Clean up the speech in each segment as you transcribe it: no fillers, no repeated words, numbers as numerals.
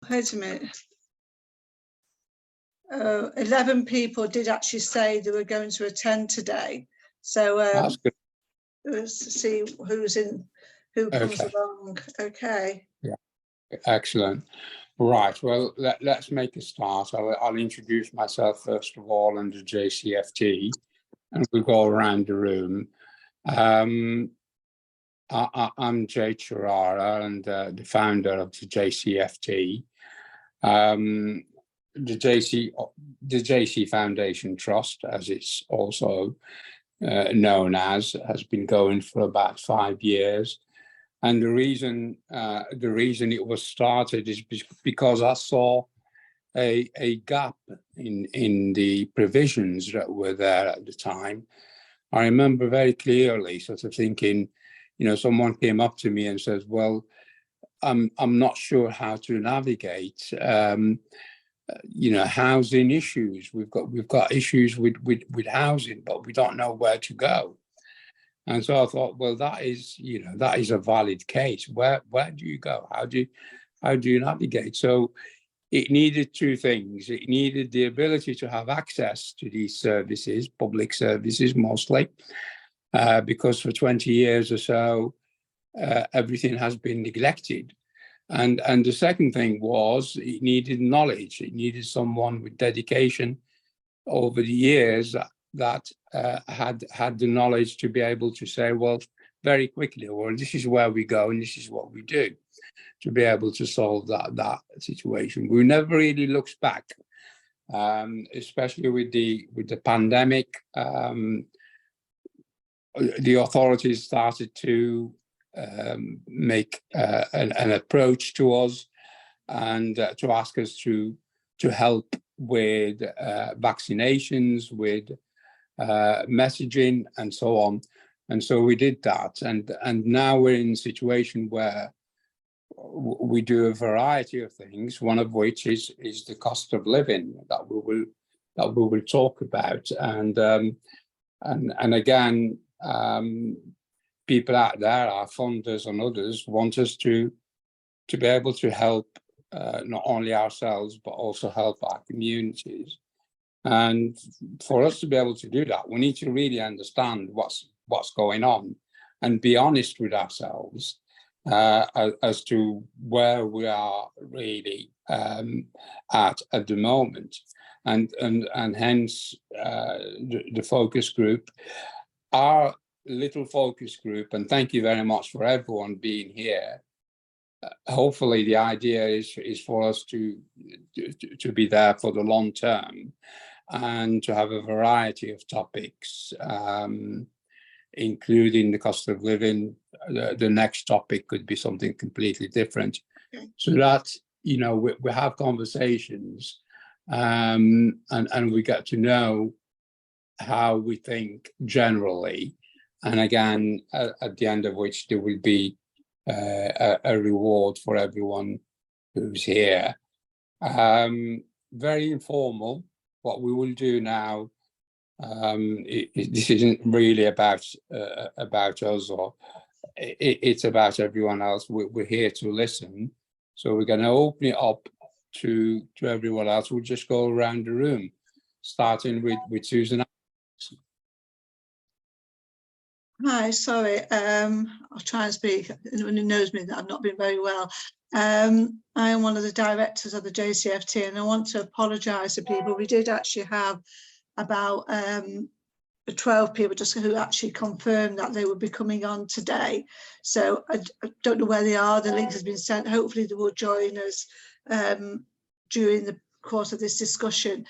wait a minute. 11 people did actually say they were going to attend today. So That's good. let's see who comes along. Okay. Yeah, excellent. Right, well, let's make a start. I'll introduce myself first of all under JCFT, and we'll go around the room. I'm Jay Chirara, and the founder of the JCFT. The JC Foundation Trust, as it's also known as, has been going for about 5 years. And the reason it was started is because I saw a gap in the provisions that were there at the time. I remember very clearly sort of thinking, you know, someone came up to me and says, well, I'm not sure how to navigate, you know, housing issues. We've got issues with housing, but we don't know where to go. And so I thought, well, that is a valid case. Where do you go? How do you navigate? So it needed two things. It needed the ability to have access to these services, public services mostly, because for 20 years or so, everything has been neglected. And the second thing was it needed knowledge. It needed someone with dedication over the years that had the knowledge to be able to say, well, very quickly, well, this is where we go and this is what we do, to be able to solve that situation. We never really looked back, especially with the pandemic. The authorities started to make an approach to us and to ask us to help with vaccinations, with messaging and so on. And so we did that. And now we're in a situation where we do a variety of things, one of which is the cost of living that we will talk about. And again, people out there, our funders and others, want us to be able to help not only ourselves, but also help our communities. And for us to be able to do that, we need to really understand what's going on and be honest with ourselves as to where we are really at the moment. And hence the focus group, our little focus group, and thank you very much for everyone being here. Hopefully the idea is for us to be there for the long term and to have a variety of topics, including the cost of living. The next topic could be something completely different. Okay. So that, you know, we have conversations and we get to know how we think generally. And again, at the end of which there will be a reward for everyone who's here. Very informal. What we will do now, this isn't really about us, or it's about everyone else. We're here to listen. So we're going to open it up to everyone else. We'll just go around the room, starting with Susan. Hi, sorry. I'll try and speak. Anyone who knows me, that I've not been very well. I am one of the directors of the JCFT, and I want to apologise to people. We did actually have about 12 people just who actually confirmed that they would be coming on today. So I don't know where they are. The link has been sent. Hopefully they will join us during the course of this discussion.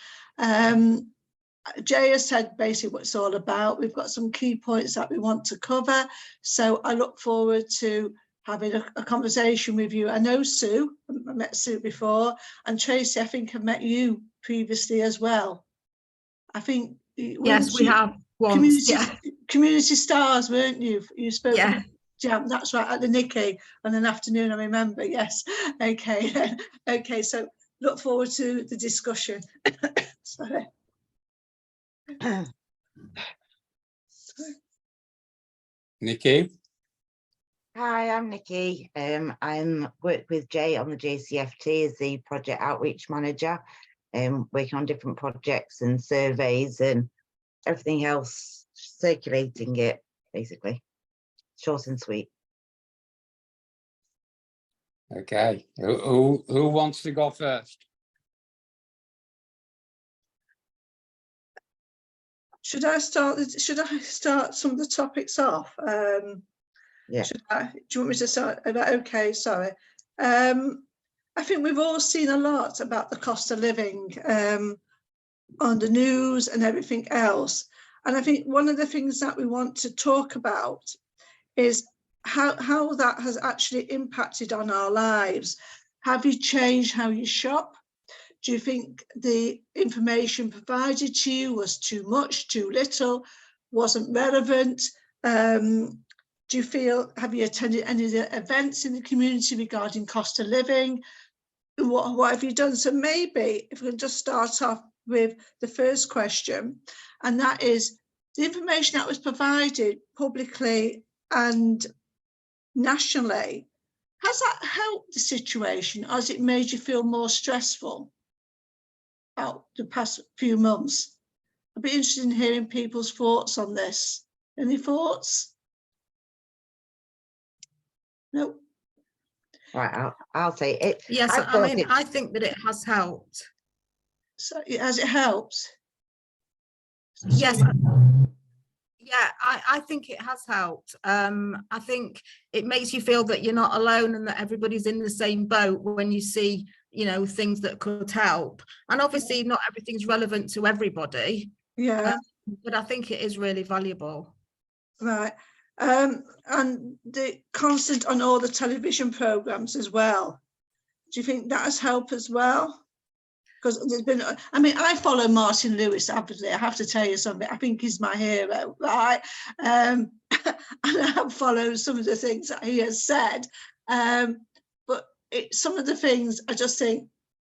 Jay has said basically what it's all about. We've got some key points that we want to cover. So I look forward to having a conversation with you. I know Sue, I met Sue before, and Tracy, I think I've met you previously as well. I think yes, we have once. Community stars, weren't you? You spoke. Yeah. Jam, that's right, at the Nikkei on an afternoon, I remember. Yes. Okay. Okay. So look forward to the discussion. Sorry. Nikki? Hi, I'm Nikki. I'm work with Jay on the JCFT as the project outreach manager, working on different projects and surveys and everything else, circulating it, basically. Short and sweet. Okay, who wants to go first? Should I start some of the topics off? Yeah. Do you want me to start? Okay, sorry. I think we've all seen a lot about the cost of living on the news and everything else. And I think one of the things that we want to talk about is how that has actually impacted on our lives. Have you changed how you shop? Do you think the information provided to you was too much, too little, wasn't relevant? Do you feel, have you attended any of the events in the community regarding cost of living? What have you done? So maybe if we can just start off with the first question, and that is the information that was provided publicly and nationally, has that helped the situation, or has it made you feel more stressful out the past few months? I'd be interested in hearing people's thoughts on this. Any thoughts? No. Right, I'll say it. Yes, I think that it has helped. So has it helped? Yes. Yeah, I think it has helped. I think it makes you feel that you're not alone and that everybody's in the same boat when you see, you know, things that could help. And obviously not everything's relevant to everybody. Yeah. But I think it is really valuable. Right. And the constant on all the television programs as well. Do you think that has helped as well? Because there's been, I mean, I follow Martin Lewis avidly. I have to tell you something. I think he's my hero, right? And I have followed some of the things that he has said. But some of the things I just think,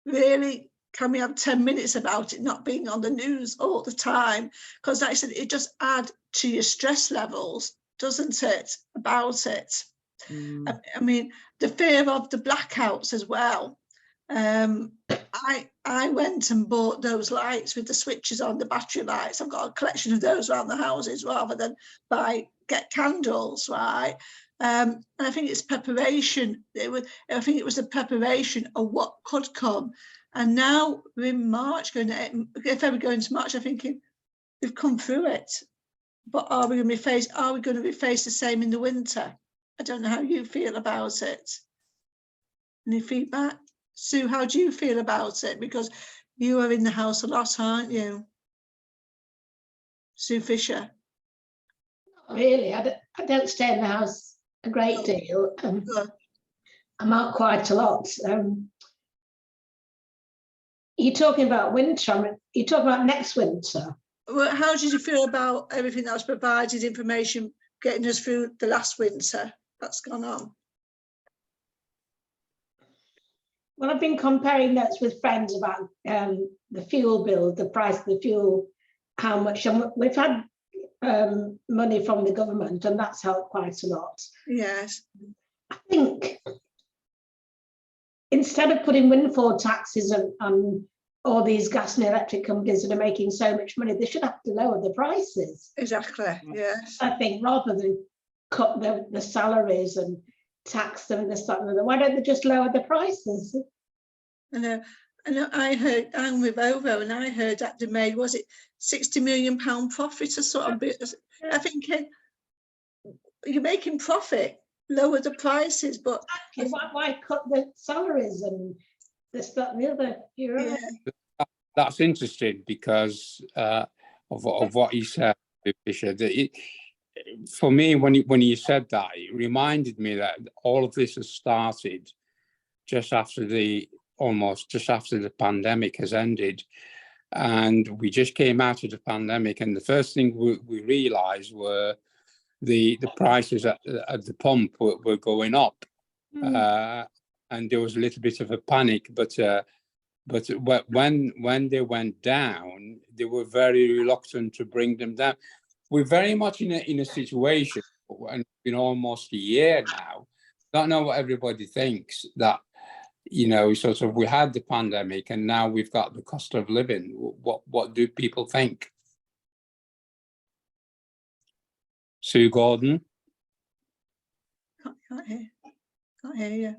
really, can we have 10 minutes about it not being on the news all the time? Because like I said, it just adds to your stress levels, doesn't it, about it? I mean, the fear of the blackouts as well. I went and bought those lights with the switches on, the battery lights. I've got a collection of those around the houses rather than get candles, right? And I think it's preparation. I think it was a preparation of what could come. And now we're in March, if ever going to March, I'm thinking we've come through it. But are we going to be faced the same in the winter? I don't know how you feel about it. Any feedback? Sue, how do you feel about it? Because you are in the house a lot, aren't you? Sue Fisher. Not really, I don't stay in the house a great deal. I'm out quite a lot. You're talking about winter, you're talking about next winter. Well, how did you feel about everything that was provided, information getting us through the last winter that's gone on? Well, I've been comparing notes with friends about the fuel bill, the price of the fuel, how much, and we've had money from the government, and that's helped quite a lot. Yes. I think instead of putting windfall taxes on all these gas and electric companies that are making so much money, they should have to lower the prices. Exactly, yes. I think rather than cut the salaries and tax them and this, that, and the other, why don't they just lower the prices? I know I heard, I'm with OVO, and I heard that they made, was it £60 million profit or sort of bit? I think you're making profit, lower the prices, but exactly. Why cut the salaries and this, that, and the other? You're right. Yeah. That's interesting because of what you said, Fisher. For me, when you said that, it reminded me that all of this has started almost just after the pandemic has ended, and we just came out of the pandemic, and the first thing we realized were the prices at the pump were going up, and there was a little bit of a panic, but when they went down, they were very reluctant to bring them down. We're very much in a situation and it's been almost a year now. Don't know what everybody thinks that, you know, sort of we had the pandemic and now we've got the cost of living. What do people think? Sue Gordon? Can't hear you.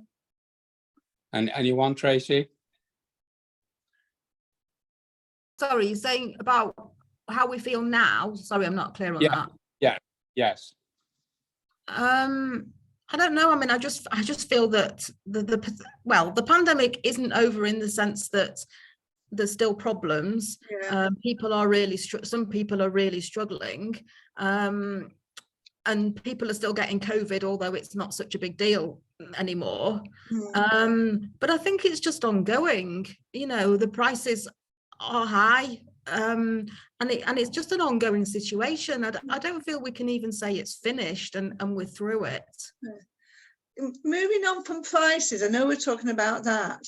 And anyone, Tracy? Sorry, you're saying about how we feel now? Sorry, I'm not clear on that. Yes. I don't know. I mean, I just feel that the pandemic isn't over in the sense that there's still problems. Yeah. People are really some people are really struggling, and people are still getting COVID, although it's not such a big deal anymore. But I think it's just ongoing. You know, the prices are high, and it's just an ongoing situation. I don't feel we can even say it's finished and we're through it. Moving on from prices, I know we're talking about that.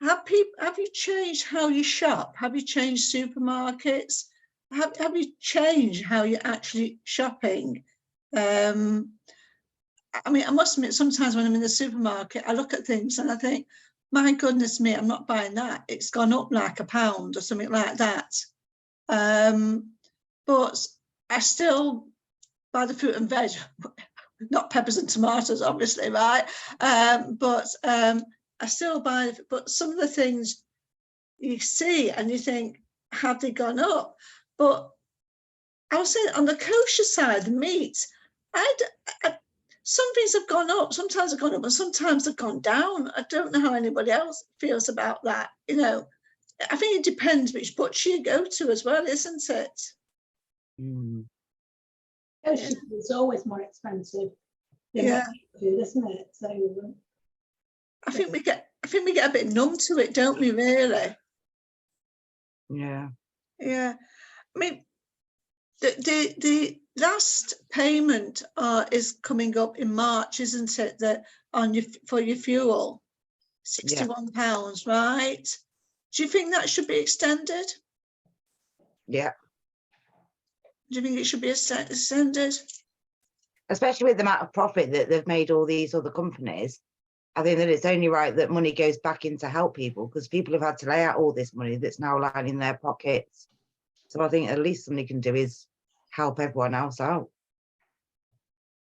Have you changed how you shop? Have you changed supermarkets? Have you changed how you're actually shopping? I mean, I must admit, sometimes when I'm in the supermarket, I look at things and I think, my goodness me, I'm not buying that. It's gone up like £1 or something like that. But I still buy the fruit and veg, not peppers and tomatoes, obviously, right? But I still buy, but some of the things you see and you think, have they gone up? But I was saying on the kosher side, the meat, some things have gone up, sometimes have gone up, and sometimes have gone down. I don't know how anybody else feels about that. You know, I think it depends which butcher you go to as well, isn't it? Kosher is always more expensive than Yeah. food, isn't it? So I think we get a bit numb to it, don't we? Really? Yeah. Yeah. I mean, the last payment is coming up in March, isn't it? That for your fuel, £61, right? Do you think that should be extended? Yeah. Do you think it should be extended? Especially with the amount of profit that they've made all these other companies, I think that it's only right that money goes back in to help people, because people have had to lay out all this money that's now lying in their pockets. So I think at least something can do is help everyone else out.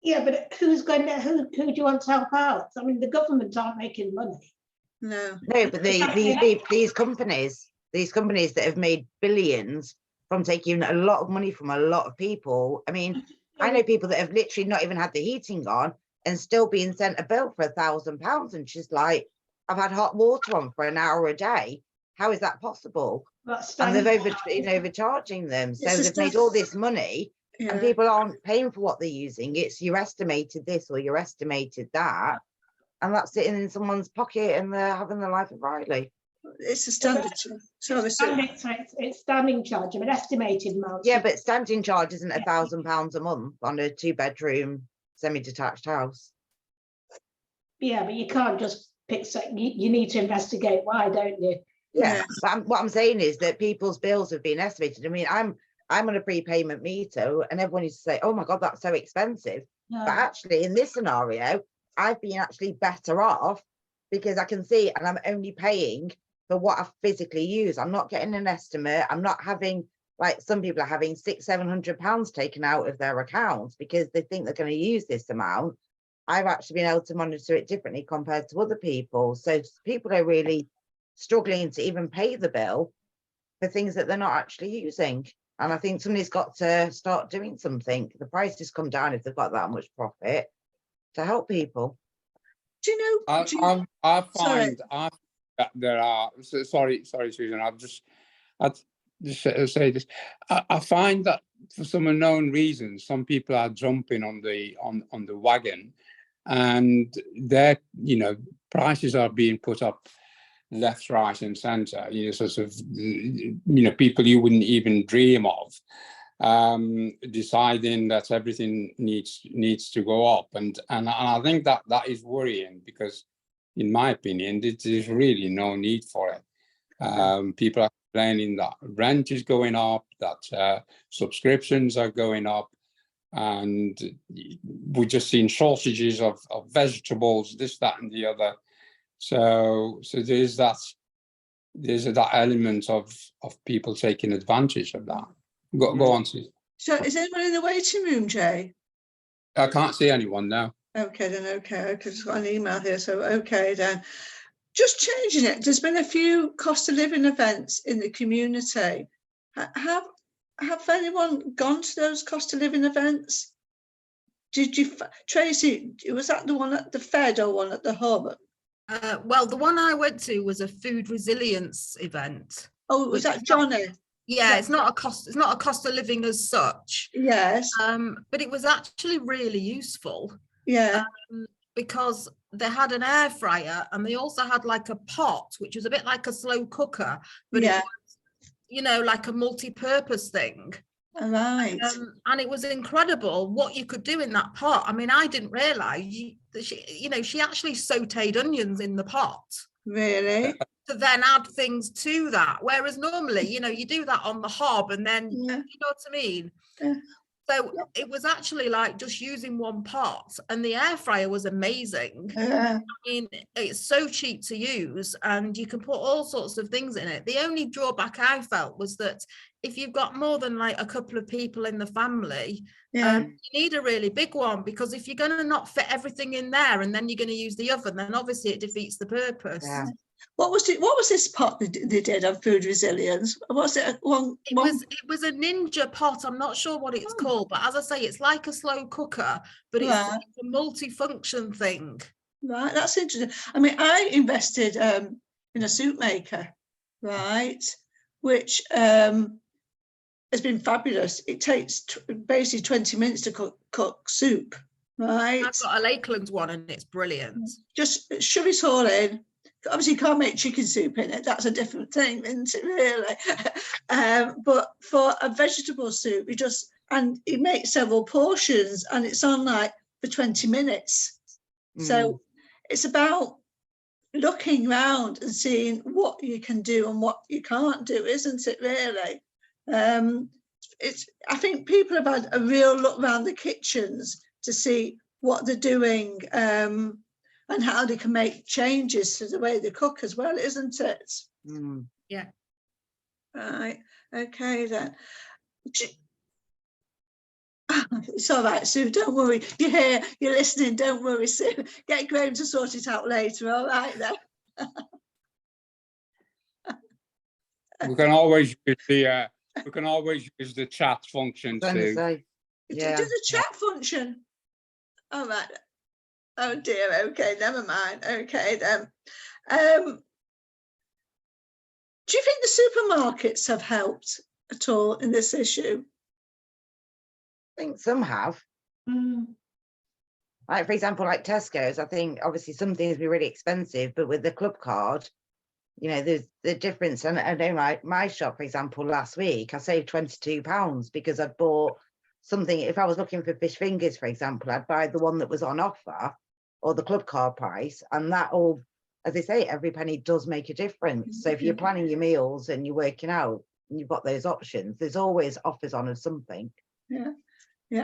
yeah, but who do you want to help out? I mean, the government aren't making money. No. No, but these companies that have made billions from taking a lot of money from a lot of people. I mean, I know people that have literally not even had the heating on and still being sent a bill for £1,000, and she's like, I've had hot water on for an hour a day. How is that possible? And they've been overcharging them. So they've made all this money, and people aren't paying for what they're using. It's you estimated this or you estimated that, and that's sitting in someone's pocket, and they're having the life of Riley. It's a standard. It's standing charge of an estimated amount. Yeah, but standing charge isn't £1,000 a month on a 2-bedroom semi-detached house. Yeah, but you can't just pick. You need to investigate why, don't you? Yeah, but what I'm saying is that people's bills have been estimated. I mean, I'm on a prepayment meter, and everyone used to say, "Oh my God, that's so expensive." No. But actually, in this scenario, I've been actually better off because I can see, and I'm only paying for what I physically use. I'm not getting an estimate. I'm not having, like some people are having £600-700 taken out of their accounts because they think they're going to use this amount. I've actually been able to monitor it differently compared to other people. So people are really struggling to even pay the bill for things that they're not actually using. And I think somebody's got to start doing something. The prices come down if they've got that much profit to help people. Do you know? I find that there are. Sorry, Susan. I'd just say this. I find that for some unknown reasons, some people are jumping on the wagon, and their prices are being put up left, right, and centre. Sort of people you wouldn't even dream of, deciding that everything needs to go up, and I think that is worrying, because in my opinion there's really no need for it. People are complaining that rent is going up, that subscriptions are going up, and we've just seen shortages of vegetables, this, that, and the other. So there's that element of people taking advantage of that. Go on, Susan. So is anyone in the waiting room, Jay? I can't see anyone now. Okay, then, okay, just got an email here, so okay then. Just changing it, there's been a few cost of living events in the community. Have anyone gone to those cost of living events? Did you, Tracy, was that the one at the Fed or one at the Hub? Well, the one I went to was a food resilience event. Oh, was that Johnny? Yeah, it's not a cost of living as such. Yes. But it was actually really useful. Yeah. Because they had an air fryer and they also had like a pot, which was a bit like a slow cooker, but it was, you know, like a multi-purpose thing. All right. And it was incredible what you could do in that pot. I mean, I didn't realize that she actually sauteed onions in the pot. Really? To then add things to that. Whereas normally, you know, you do that on the hob and then, you know what I mean? Yeah. So it was actually like just using one pot, and the air fryer was amazing. I mean, it's so cheap to use and you can put all sorts of things in it. The only drawback I felt was that if you've got more than like a couple of people in the family, you need a really big one, because if you're going to not fit everything in there and then you're going to use the oven, then obviously it defeats the purpose. Yeah. What was this pot they did on food resilience? Was it It was a ninja pot. I'm not sure what it's called, but as I say, it's like a slow cooker, but it's like a multi-function thing. Right, that's interesting. I mean, I invested in a soup maker, right, which has been fabulous. It takes basically 20 minutes to cook soup, right? I've got a Lakeland one and it's brilliant. Just shove it all in. Obviously, you can't make chicken soup in it. That's a different thing, isn't it, really? But for a vegetable soup, and you make several portions, and it's on like for 20 minutes. So it's about looking around and seeing what you can do and what you can't do, isn't it, really? I think people have had a real look around the kitchens to see what they're doing, and how they can make changes to the way they cook as well, isn't it? Yeah. Right. Okay then. It's all right, Sue. Don't worry. You're here. You're listening. Don't worry, Sue. Get Graham to sort it out later. All right then. We can always use the chat function too. Do the chat function. All right. Oh dear, okay, never mind. Okay then. Do you think the supermarkets have helped at all in this issue? I think some have. Like, for example, like Tesco's, I think obviously some things be really expensive, but with the club card, you know, there's the difference. And I know my shop, for example, last week, I saved £22 because I'd bought something. If I was looking for fish fingers, for example, I'd buy the one that was on offer, or the club card price, and that all, as they say, every penny does make a difference. So if you're planning your meals and you're working out and you've got those options, there's always offers on of something. Yeah,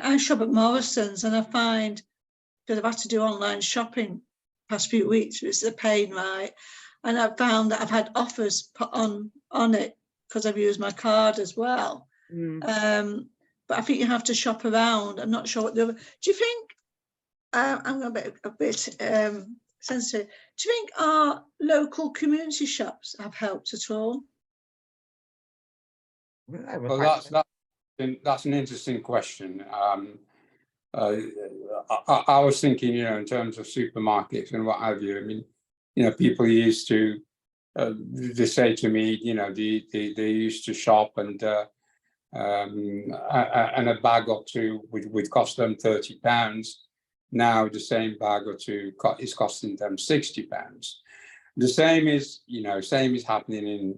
I shop at Morrison's, and I find, because I've had to do online shopping past few weeks, it's a pain, right? And I've found that I've had offers put on it because I've used my card as well. But I think you have to shop around. I'm not sure what the other. Do you think? I'm a bit sensitive. Do you think our local community shops have helped at all? Well, that's an interesting question. I was thinking, you know, in terms of supermarkets and what have you. I mean, you know, people used to, they say to me, you know, they used to shop and a bag or two would cost them £30. Now the same bag or two is costing them £60. The same is, you know, happening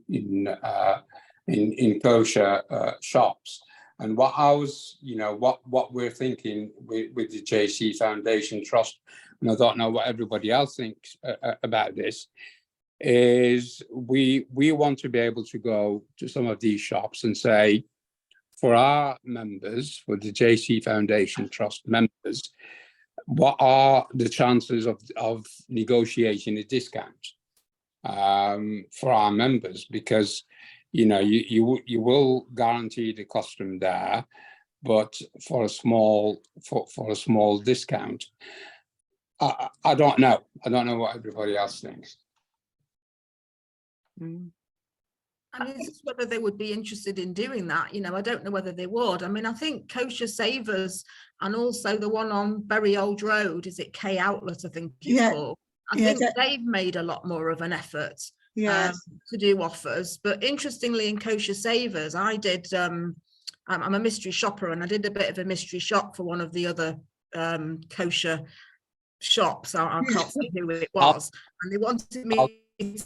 in kosher shops. And what I was, you know, what we're thinking with the JC Foundation Trust, and I don't know what everybody else thinks about this, is we want to be able to go to some of these shops and say, for our members, for the JC Foundation Trust members, what are the chances of negotiating a discount for our members? Because, you know, you will guarantee the custom there, but for a small discount. I don't know. I don't know what everybody else thinks. I mean, it's just whether they would be interested in doing that. You know, I don't know whether they would. I mean, I think Kosher Savers and also the one on Bury Old Road, is it K Outlet, I think it's called. I think they've made a lot more of an effort to do offers. But interestingly, in Kosher Savers, I did, I'm a mystery shopper, and I did a bit of a mystery shop for one of the other kosher shops. I can't say who it was. And they wanted me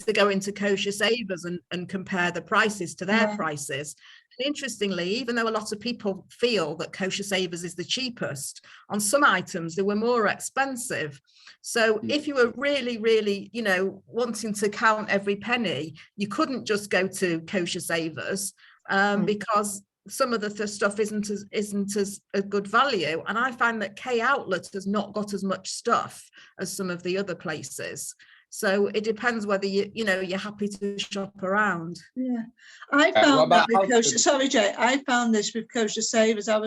to go into Kosher Savers and compare the prices to their prices. And interestingly, even though a lot of people feel that Kosher Savers is the cheapest, on some items they were more expensive. So if you were really, really, you know, wanting to count every penny, you couldn't just go to Kosher Savers because some of the stuff isn't as a good value. And I find that K Outlet has not got as much stuff as some of the other places. So it depends whether you're happy to shop around. Yeah, I found that with Kosher. Sorry, Jay. I found this with Kosher Savers. I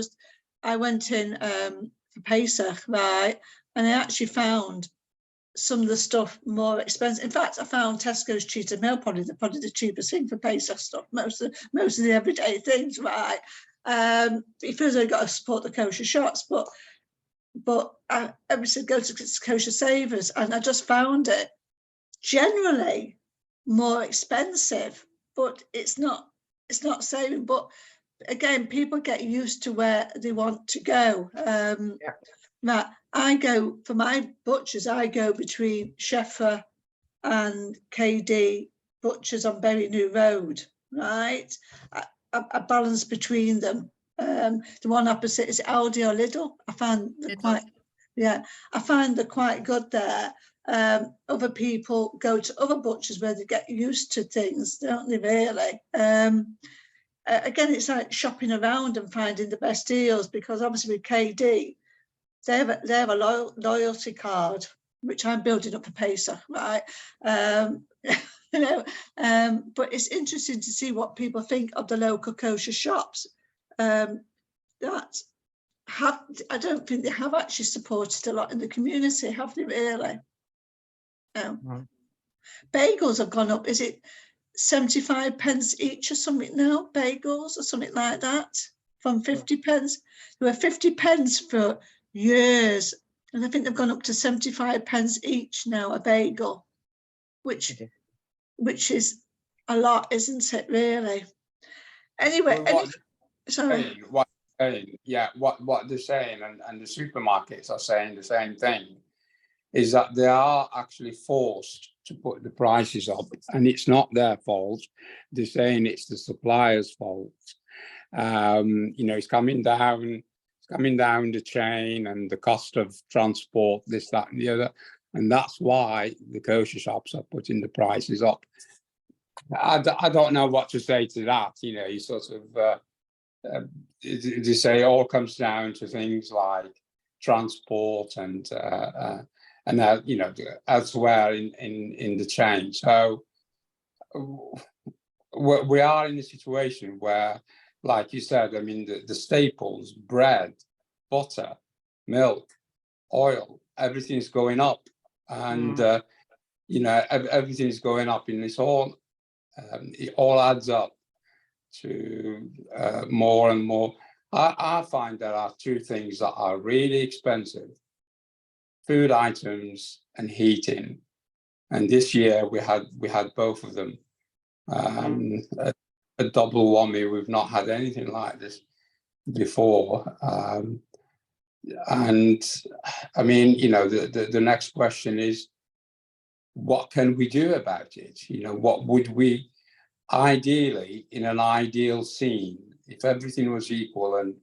went in for Pesach, right, and I actually found some of the stuff more expensive. In fact, I found Tesco's treated meal probably the cheapest thing for Pesach stuff. Most of the everyday things, right? It feels like I've got to support the kosher shops, but I said go to Kosher Savers, and I just found it generally more expensive, but it's not saving. But again, people get used to where they want to go. Now I go for my butchers, I go between Sheffer and KD Butchers on Bury New Road, right? I balance between them. The one opposite is Aldi or Lidl. I find they're quite good there. Other people go to other butchers where they get used to things, don't they, really? Again, it's like shopping around and finding the best deals, because obviously with KD, they have a loyalty card, which I'm building up for Pesach, right? But it's interesting to see what people think of the local kosher shops. I don't think they have actually supported a lot in the community, have they, really? Bagels have gone up. Is it 75 pence each or something now? Bagels or something like that, from 50 pence. They were 50 pence for years, and I think they've gone up to 75 pence each now, a bagel, which is a lot, isn't it, really? Anyway, what they're saying, and the supermarkets are saying the same thing, is that they are actually forced to put the prices up, and it's not their fault. They're saying it's the supplier's fault. It's coming down the chain, and the cost of transport, this, that, and the other, and that's why the kosher shops are putting the prices up. I don't know what to say to that. You sort of they say it all comes down to things like transport and elsewhere in the chain. So we are in a situation where, like you said, I mean, the staples, bread, butter, milk, oil, everything's going up, and everything's going up, and it all adds up to more and more. I find there are two things that are really expensive: food items and heating. And this year we had both of them. A double whammy. We've not had anything like this before. And I mean, the next question is, what can we do about it? What would we ideally, in an ideal scene, if everything was equal and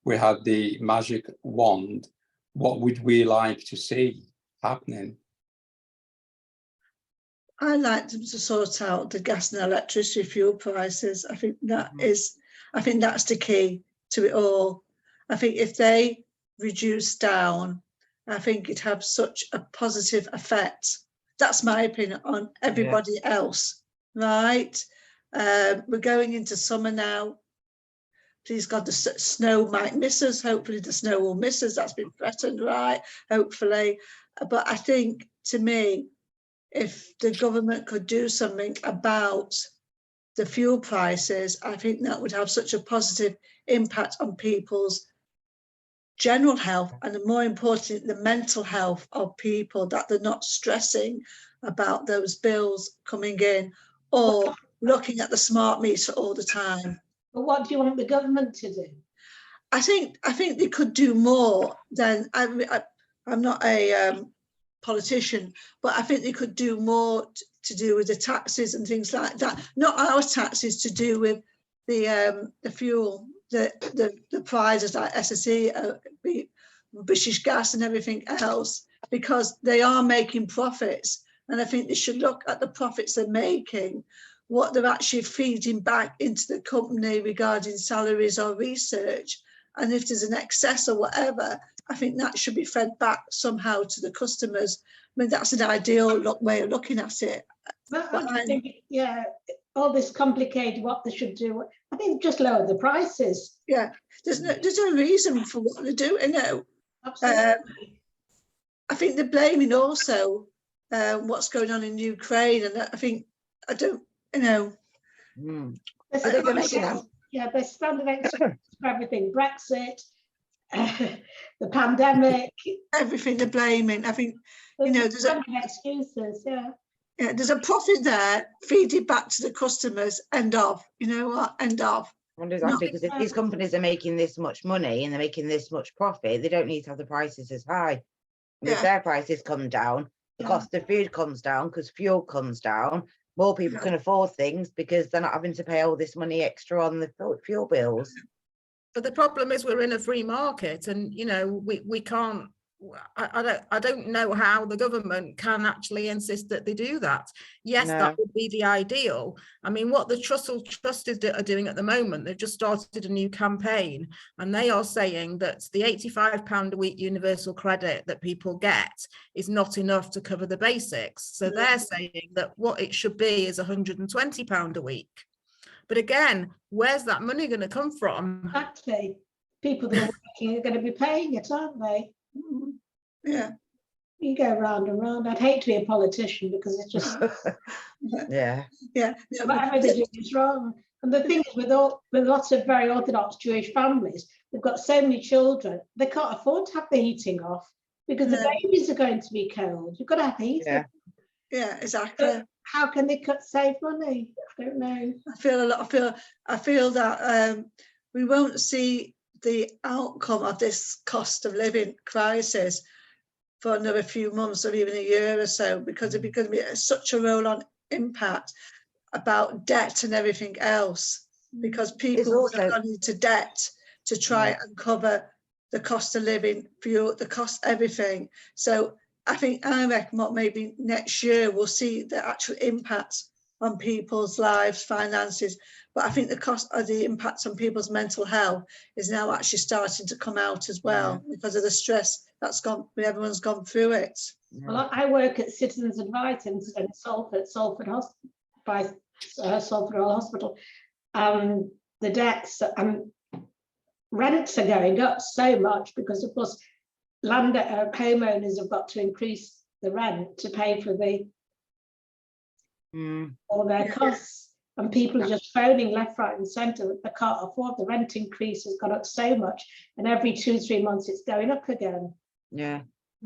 we had the magic wand, what would we like to see happening? I like them to sort out the gas and electricity fuel prices. I think that's the key. to it all. I think if they reduce down, I think it'd have such a positive effect. That's my opinion on everybody else, right? We're going into summer now. Please God, the snow might miss us. Hopefully the snow will miss us. That's been threatened, right? Hopefully. But I think, to me, if the government could do something about the fuel prices, I think that would have such a positive impact on people's general health, and more importantly, the mental health of people, that they're not stressing about those bills coming in or looking at the smart meter all the time. But what do you want the government to do? I think they could do more than, I'm not a politician, but I think they could do more to do with the taxes and things like that. Not our taxes, to do with the fuel, the prices like SSE, British Gas and everything else, because they are making profits. And I think they should look at the profits they're making, what they're actually feeding back into the company regarding salaries or research. And if there's an excess or whatever, I think that should be fed back somehow to the customers. I mean, that's an ideal way of looking at it. But I think, yeah, all this complicated what they should do. I think just lower the prices. Yeah, there's no reason for what they're doing now. Absolutely. I think they're blaming also what's going on in Ukraine, and I think, I don't, you know. Yeah, they're standing next for everything. Brexit, the pandemic. Everything they're blaming. I think, you know, there's excuses, yeah. Yeah, there's a profit there, feed it back to the customers, end of. You know what? End of. Exactly, because if these companies are making this much money and they're making this much profit, they don't need to have the prices as high. If their prices come down, the cost of food comes down because fuel comes down. More people can afford things because they're not having to pay all this money extra on the fuel bills. But the problem is we're in a free market, and you know we can't. I don't know how the government can actually insist that they do that. Yes, that would be the ideal. I mean, what the Trust are doing at the moment, they've just started a new campaign, and they are saying that the £85 a week universal credit that people get is not enough to cover the basics. So they're saying that what it should be is £120 a week. But again, where's that money going to come from? Exactly. People that are working are going to be paying it, aren't they? Yeah. You go round and round. I'd hate to be a politician because it's just yeah. Whatever they do is wrong. And the thing is, with lots of very Orthodox Jewish families, they've got so many children, they can't afford to have the heating off because the babies are going to be cold. You've got to have the heating. Yeah, exactly. So how can they save money? I don't know. I feel that we won't see the outcome of this cost of living crisis for another few months or even a year or so, because it's going to be such a roll-on impact about debt and everything else, because people also have gone into debt to try and cover the cost of living, fuel, the cost, everything. So I reckon what maybe next year we'll see the actual impacts on people's lives, finances, but I think the cost of the impacts on people's mental health is now actually starting to come out as well because of the stress that's gone, everyone's gone through it. Well, I work at Citizens Advice in Salford Hospital. The debts and rents are going up so much because, of course, homeowners have got to increase the rent to pay for all their costs, and people are just phoning left, right and centre that they can't afford. The rent increase has gone up so much, and every 2-3 months it's going up again. I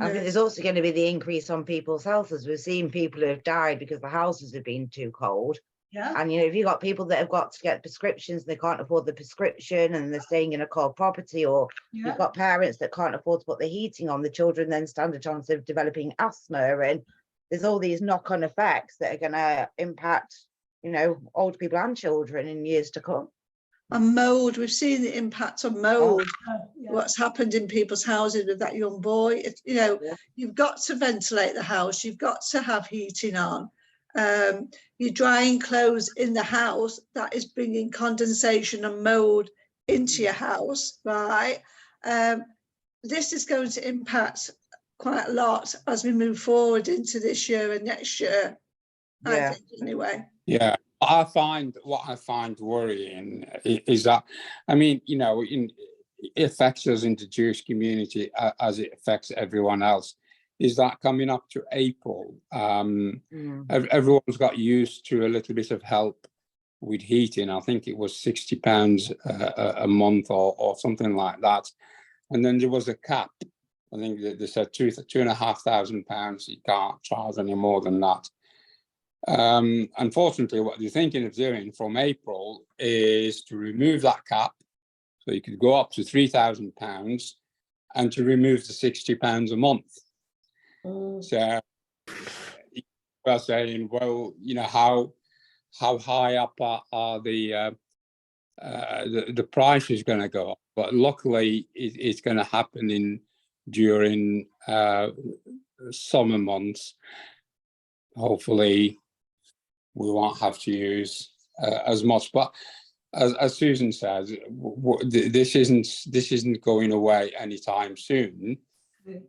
think there's also going to be the increase on people's health, as we've seen people who have died because the houses have been too cold. And you know, if you've got people that have got to get prescriptions, they can't afford the prescription and they're staying in a cold property, or you've got parents that can't afford to put the heating on, the children then stand a chance of developing asthma, and there's all these knock-on effects that are going to impact, you know, old people and children in years to come. And mold, we've seen the impact of mold, what's happened in people's houses with that young boy. You know, you've got to ventilate the house, you've got to have heating on. You're drying clothes in the house, that is bringing condensation and mold into your house, right? This is going to impact quite a lot as we move forward into this year and next year. I Yeah. think, anyway. Yeah, what I find worrying is that, I mean, you know, it affects us in the Jewish community as it affects everyone else. Is that coming up to April, everyone's got used to a little bit of help with heating. I think it was £60 a month or something like that, and then there was a cap. I think they said £2,500. You can't charge any more than that. Unfortunately, what they're thinking of doing from April is to remove that cap, so you could go up to £3,000, and to remove the £60 a month. So we're saying, well, you know, how high up are the price is going to go up? But luckily, it's going to happen during summer months. Hopefully, we won't have to use as much. But as Susan says, this isn't going away anytime soon.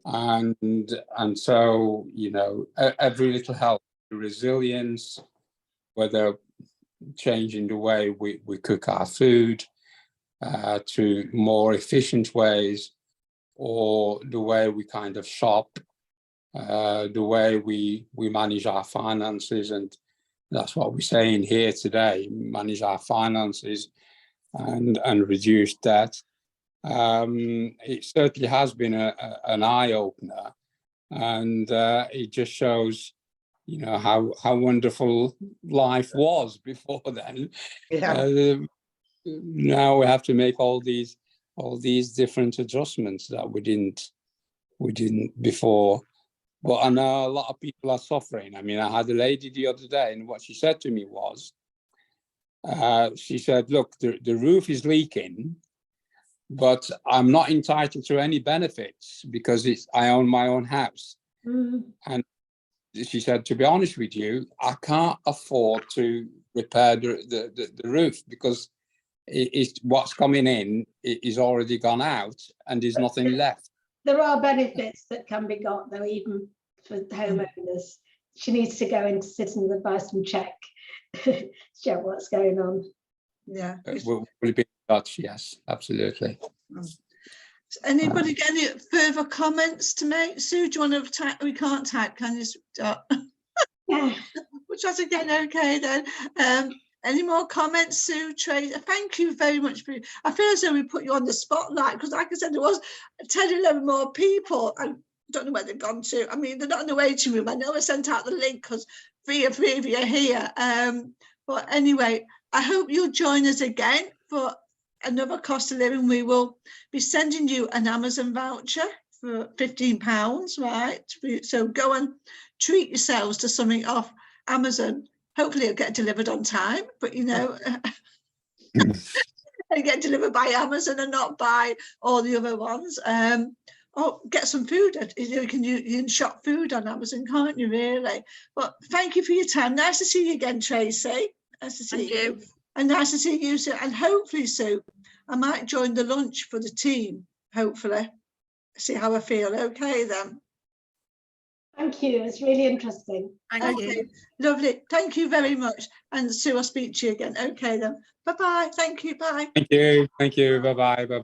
And so, you know, every little help, resilience, whether changing the way we cook our food to more efficient ways, or the way we kind of shop, the way we manage our finances. And that's what we're saying here today: manage our finances and reduce debt. It certainly has been an eye-opener, and it just shows, you know, how wonderful life was before then. Yeah. Now we have to make all these different adjustments that we didn't before. But I know a lot of people are suffering. I mean, I had a lady the other day, and what she said to me was, she said, look, the roof is leaking, but I'm not entitled to any benefits because I own my own house. And she said, to be honest with you, I can't afford to repair the roof because it's what's coming in is already gone out and there's nothing left. There are benefits that can be got, though, even for homeowners. She needs to go into citizen advice and check what's going on. Yeah. We'll be in touch. Yes, absolutely. Anybody got any further comments to make? Sue, do you want to type? We can't type, can you? Yeah. Which was again okay then. Any more comments, Sue, Tracy? Thank you very much. I feel as though we put you on the spotlight because, like I said, there was 10, 11 more people. I don't know where they've gone to. I mean, they're not in the waiting room. I know I sent out the link because three of you are here. But anyway, I hope you'll join us again for another cost of living. We will be sending you an Amazon voucher for £15, right? So go and treat yourselves to something off Amazon. Hopefully it'll get delivered on time, but you know, and get delivered by Amazon and not by all the other ones. Or get some food. You can shop food on Amazon, can't you, really? But thank you for your time. Nice to see you again, Tracy. Nice to see you. And nice to see you, Sue. And hopefully, Sue, I might join the lunch for the team, hopefully. See how I feel. Okay, then. Thank you. It's really interesting. Thank you. Lovely. Thank you very much. And Sue, I'll speak to you again. Okay, then. Bye-bye. Thank you. Bye. Thank you. Thank you. Bye-bye. Bye.